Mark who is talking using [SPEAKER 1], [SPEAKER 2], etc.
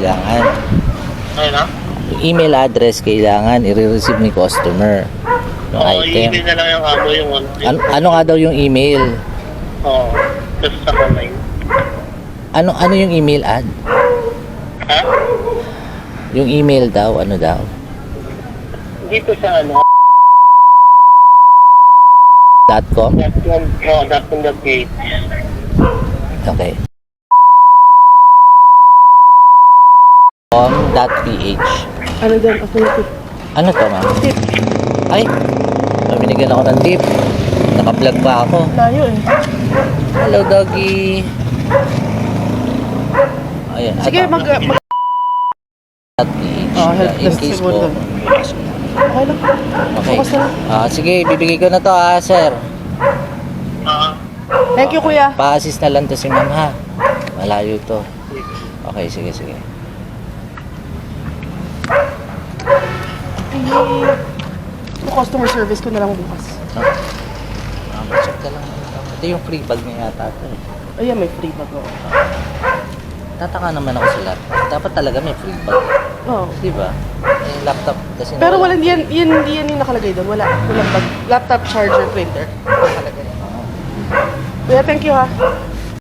[SPEAKER 1] kailangan.
[SPEAKER 2] Ayun na?
[SPEAKER 1] Yung email address kailangan i-receive ni customer yung
[SPEAKER 2] Oo,
[SPEAKER 1] item.
[SPEAKER 2] i-email na lang yung amo yung ano.
[SPEAKER 1] Ano nga daw yung email?
[SPEAKER 2] Oo, just sa online.
[SPEAKER 1] Ano yung email ad?
[SPEAKER 2] Ha?
[SPEAKER 1] Yung email daw, ano daw?
[SPEAKER 2] Dito sa ano,
[SPEAKER 1] .com?
[SPEAKER 2] .com.ph.
[SPEAKER 1] Okay. .com.ph.
[SPEAKER 3] Ano dyan? Authority.
[SPEAKER 1] Ano to, ma'am?
[SPEAKER 3] Tip.
[SPEAKER 1] Ay, binigyan ako ng tip. Naka-vlog pa ako.
[SPEAKER 3] Layo eh.
[SPEAKER 1] Hello, doggy. Ayan.
[SPEAKER 3] Sige,
[SPEAKER 1] ito.
[SPEAKER 3] mag...
[SPEAKER 1] .ph.
[SPEAKER 3] Oh, help
[SPEAKER 1] In
[SPEAKER 3] desk
[SPEAKER 1] case
[SPEAKER 3] siguro
[SPEAKER 1] po.
[SPEAKER 3] doon. Okay lang.
[SPEAKER 1] Okay.
[SPEAKER 3] Bukas na lang.
[SPEAKER 1] Sige, bibigay ko na to sir.
[SPEAKER 3] Thank you, kuya.
[SPEAKER 1] Pa-assist na lang to si ma'am ha. Malayo to. Okay, sige.
[SPEAKER 3] Yung customer service ko na lang bukas.
[SPEAKER 1] Check ka lang. Ito yung free bag niya yata to.
[SPEAKER 3] Ayan, may free bag ako.
[SPEAKER 1] Tataka naman ako sa laptop. Dapat talaga may free bag.
[SPEAKER 3] Oo.
[SPEAKER 1] Di ba? Yung laptop kasi
[SPEAKER 3] Pero wala, hindi yan yung nakalagay doon. Walang bag. Laptop, charger, printer. Nakalagay. Kuya, thank you ha.